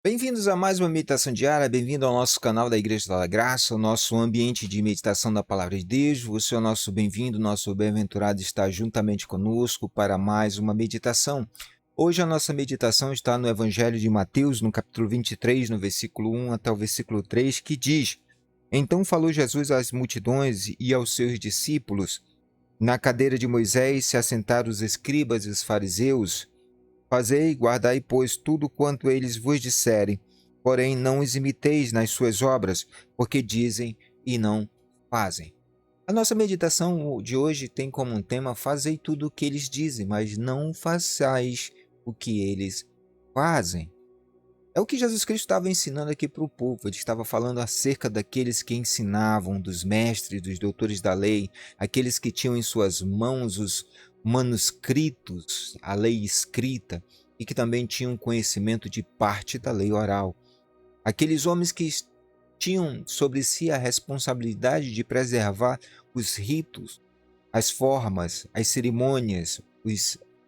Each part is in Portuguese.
Bem-vindos a mais uma meditação diária, bem-vindo ao nosso canal da Igreja da Graça, o nosso ambiente de meditação da Palavra de Deus. Você é o nosso bem-vindo, nosso bem-aventurado está juntamente conosco para mais uma meditação. Hoje a nossa meditação está no Evangelho de Mateus, no capítulo 23, no versículo 1 até o versículo 3, que diz: Então falou Jesus às multidões e aos seus discípulos: Na cadeira de Moisés se assentaram os escribas e os fariseus. Fazei e guardai, pois, tudo quanto eles vos disserem, porém não os imiteis nas suas obras, porque dizem e não fazem. A nossa meditação de hoje tem como um tema: fazei tudo o que eles dizem, mas não façais o que eles fazem. É o que Jesus Cristo estava ensinando aqui para o povo. Ele estava falando acerca daqueles que ensinavam, dos mestres, dos doutores da lei, aqueles que tinham em suas mãos os manuscritos, a lei escrita, e que também tinham conhecimento de parte da lei oral. Aqueles homens que tinham sobre si a responsabilidade de preservar os ritos, as formas, as cerimônias,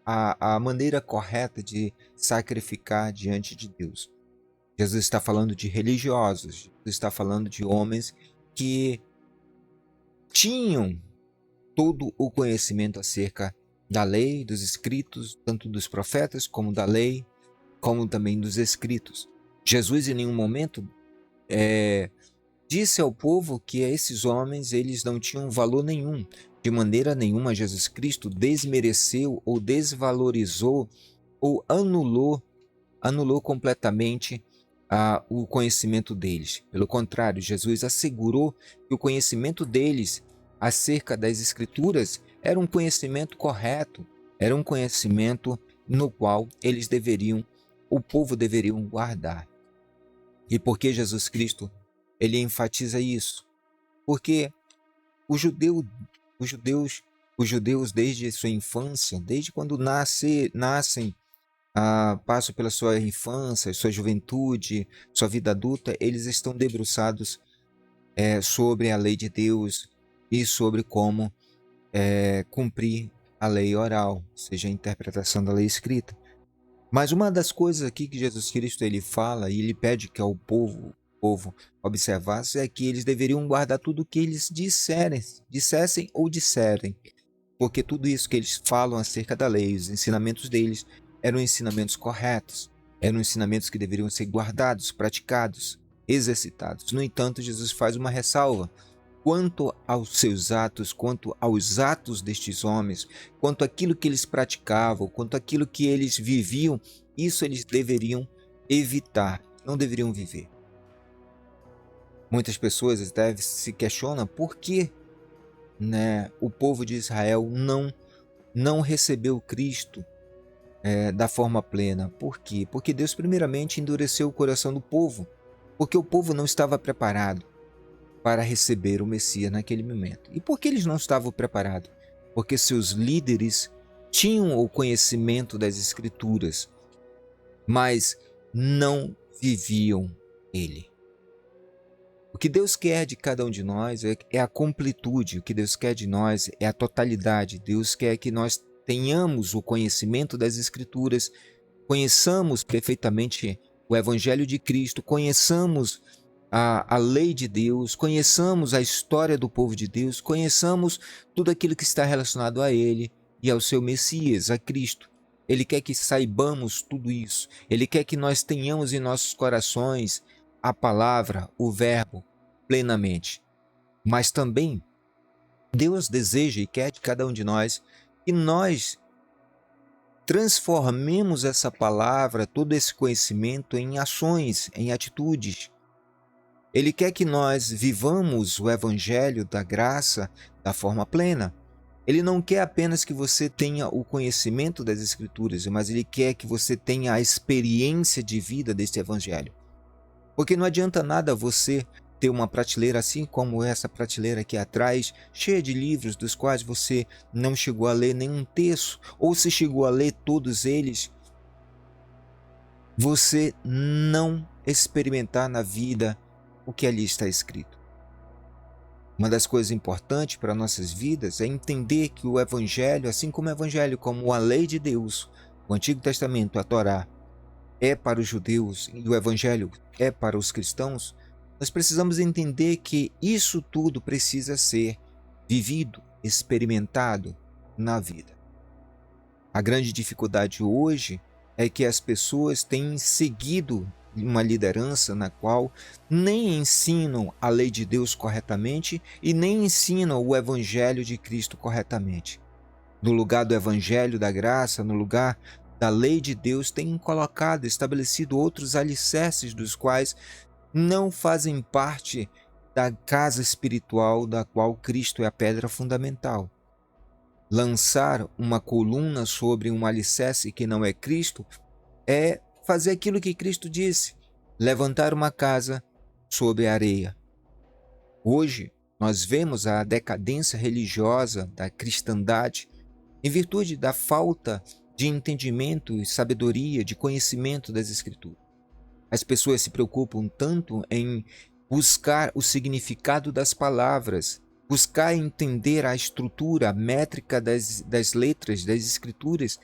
a maneira correta de sacrificar diante de Deus. Jesus está falando de religiosos, Jesus está falando de homens que tinham todo o conhecimento acerca da lei, dos escritos, tanto dos profetas como da lei, como também dos escritos. Jesus em nenhum momento disse ao povo que esses homens eles não tinham valor nenhum. De maneira nenhuma Jesus Cristo desmereceu ou desvalorizou ou anulou completamente o conhecimento deles. Pelo contrário, Jesus assegurou que o conhecimento deles acerca das Escrituras era um conhecimento correto, era um conhecimento no qual o povo deveriam guardar. E por que Jesus Cristo ele enfatiza isso? Porque os judeus desde sua infância, desde quando nascem, passam pela sua infância, sua juventude, sua vida adulta, eles estão debruçados sobre a lei de Deus e sobre como cumprir a lei oral, seja a interpretação da lei escrita. Mas uma das coisas aqui que Jesus Cristo ele fala e ele pede que o povo observasse é que eles deveriam guardar tudo o que eles dissessem ou disserem, porque tudo isso que eles falam acerca da lei, os ensinamentos deles, eram ensinamentos corretos, eram ensinamentos que deveriam ser guardados, praticados, exercitados. No entanto, Jesus faz uma ressalva quanto aos seus atos, quanto aos atos destes homens, quanto àquilo que eles praticavam, quanto àquilo que eles viviam, isso eles deveriam evitar, não deveriam viver. Muitas pessoas se questionam por que o povo de Israel não recebeu Cristo da forma plena. Por quê? Porque Deus primeiramente endureceu o coração do povo, porque o povo não estava preparado para receber o Messias naquele momento. E por que eles não estavam preparados? Porque seus líderes tinham o conhecimento das Escrituras, mas não viviam ele. O que Deus quer de cada um de nós é a completude, o que Deus quer de nós é a totalidade. Deus quer que nós tenhamos o conhecimento das Escrituras, conheçamos perfeitamente o Evangelho de Cristo, conheçamos a lei de Deus, conheçamos a história do povo de Deus, conheçamos tudo aquilo que está relacionado a Ele e ao seu Messias, a Cristo. Ele quer que saibamos tudo isso. Ele quer que nós tenhamos em nossos corações a palavra, o verbo, plenamente. Mas também Deus deseja e quer de cada um de nós que nós transformemos essa palavra, todo esse conhecimento em ações, em atitudes. Ele quer que nós vivamos o Evangelho da graça da forma plena. Ele não quer apenas que você tenha o conhecimento das Escrituras, mas ele quer que você tenha a experiência de vida deste Evangelho. Porque não adianta nada você ter uma prateleira assim como essa prateleira aqui atrás, cheia de livros dos quais você não chegou a ler nenhum terço, ou se chegou a ler todos eles, você não experimentar na vida o que ali está escrito. Uma das coisas importantes para nossas vidas é entender que o Evangelho, assim como o Evangelho, como a lei de Deus, o Antigo Testamento, a Torá, é para os judeus e o evangelho é para os cristãos, nós precisamos entender que isso tudo precisa ser vivido, experimentado na vida. A grande dificuldade hoje é que as pessoas têm seguido uma liderança na qual nem ensinam a lei de Deus corretamente e nem ensinam o evangelho de Cristo corretamente. No lugar do evangelho da graça, no lugar da lei de Deus, têm colocado, estabelecido outros alicerces dos quais não fazem parte da casa espiritual da qual Cristo é a pedra fundamental. Lançar uma coluna sobre um alicerce que não é Cristo é fazer aquilo que Cristo disse, levantar uma casa sobre a areia. Hoje, nós vemos a decadência religiosa da cristandade em virtude da falta de entendimento e sabedoria, de conhecimento das Escrituras. As pessoas se preocupam tanto em buscar o significado das palavras, buscar entender a estrutura, a métrica das letras, das Escrituras,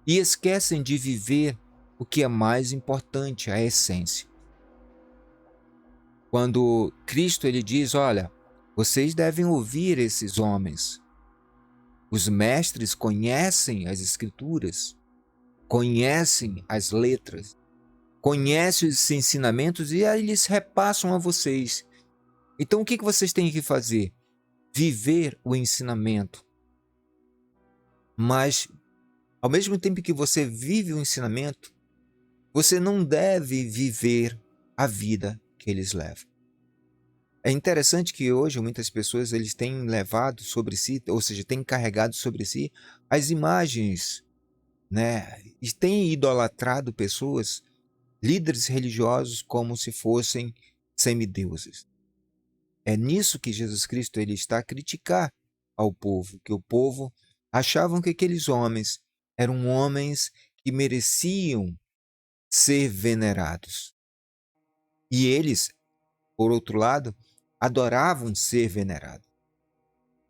e esquecem de viver o que é mais importante, a essência. Quando Cristo ele diz, olha, vocês devem ouvir esses homens. Os mestres conhecem as Escrituras, conhecem as letras, conhecem os ensinamentos e aí eles repassam a vocês. Então o que vocês têm que fazer? Viver o ensinamento. Mas, ao mesmo tempo que você vive o ensinamento, você não deve viver a vida que eles levam. É interessante que hoje muitas pessoas eles têm levado sobre si, ou seja, têm carregado sobre si as imagens, né? E têm idolatrado pessoas, líderes religiosos, como se fossem semideuses. É nisso que Jesus Cristo ele está a criticar ao povo, que o povo achavam que aqueles homens eram homens que mereciam ser venerados. E eles, por outro lado, adoravam ser venerados.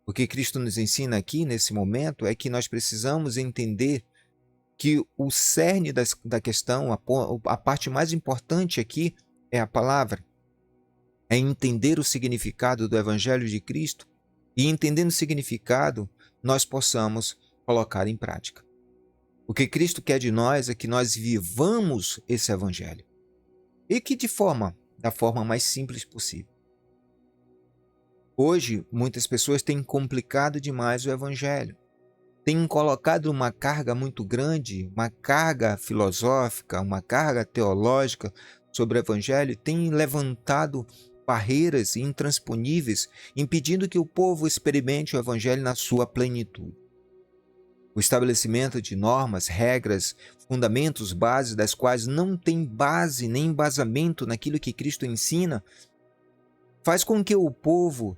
O que Cristo nos ensina aqui, nesse momento, é que nós precisamos entender que o cerne da questão, a parte mais importante aqui, é a palavra. É entender o significado do Evangelho de Cristo e, entendendo o significado, nós possamos colocar em prática. O que Cristo quer de nós é que nós vivamos esse Evangelho. E que da forma mais simples possível. Hoje, muitas pessoas têm complicado demais o Evangelho. Têm colocado uma carga muito grande, uma carga filosófica, uma carga teológica sobre o Evangelho, têm levantado barreiras intransponíveis, impedindo que o povo experimente o Evangelho na sua plenitude. O estabelecimento de normas, regras, fundamentos, bases, das quais não tem base nem embasamento naquilo que Cristo ensina, faz com que o povo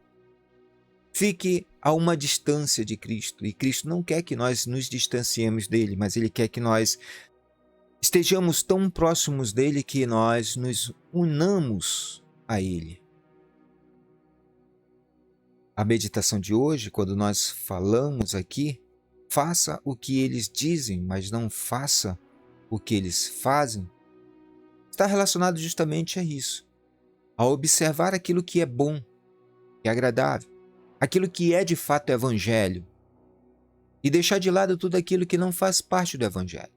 fique a uma distância de Cristo. E Cristo não quer que nós nos distanciemos dele, mas ele quer que nós estejamos tão próximos dele que nós nos unamos a ele. A meditação de hoje, quando nós falamos aqui, faça o que eles dizem, mas não faça o que eles fazem, está relacionado justamente a isso, a observar aquilo que é bom, que é agradável, aquilo que é de fato evangelho, e deixar de lado tudo aquilo que não faz parte do evangelho.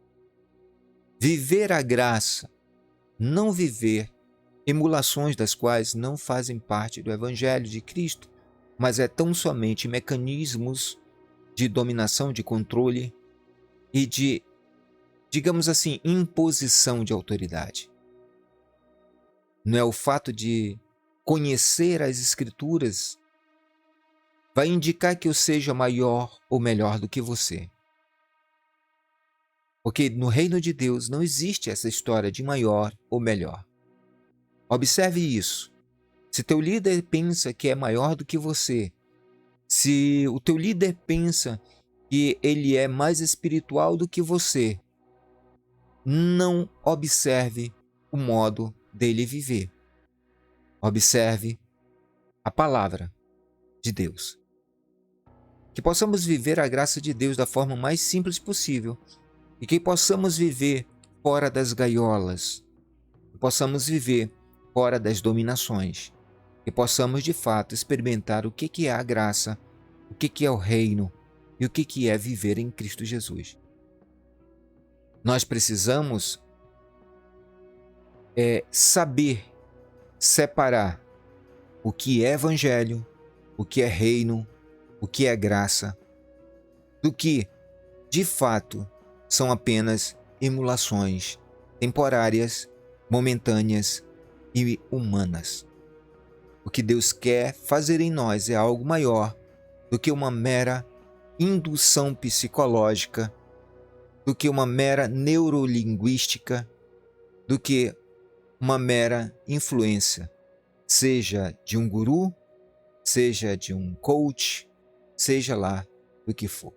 Viver a graça, não viver emulações das quais não fazem parte do evangelho de Cristo, mas é tão somente mecanismos de dominação, de controle e de, digamos assim, imposição de autoridade. Não é o fato de conhecer as Escrituras vai indicar que eu seja maior ou melhor do que você. Porque no reino de Deus não existe essa história de maior ou melhor. Observe isso. Se teu líder pensa que é maior do que você, se o teu líder pensa que ele é mais espiritual do que você, não observe o modo dele viver. Observe a palavra de Deus. Que possamos viver a graça de Deus da forma mais simples possível e que possamos viver fora das gaiolas, que possamos viver fora das dominações, que possamos de fato experimentar o que é a graça, o que é o reino e o que é viver em Cristo Jesus. Nós precisamos saber separar o que é evangelho, o que é reino, o que é graça, do que, de fato, são apenas emulações temporárias, momentâneas e humanas. O que Deus quer fazer em nós é algo maior do que uma mera indução psicológica, do que uma mera neurolinguística, do que uma mera influência, seja de um guru, seja de um coach, seja lá do que for.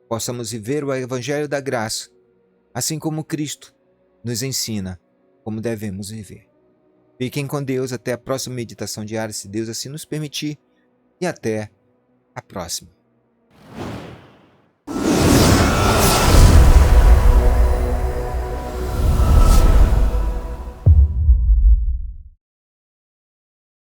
Possamos viver o Evangelho da Graça, assim como Cristo nos ensina como devemos viver. Fiquem com Deus, até a próxima meditação diária, se Deus assim nos permitir, e até a próxima.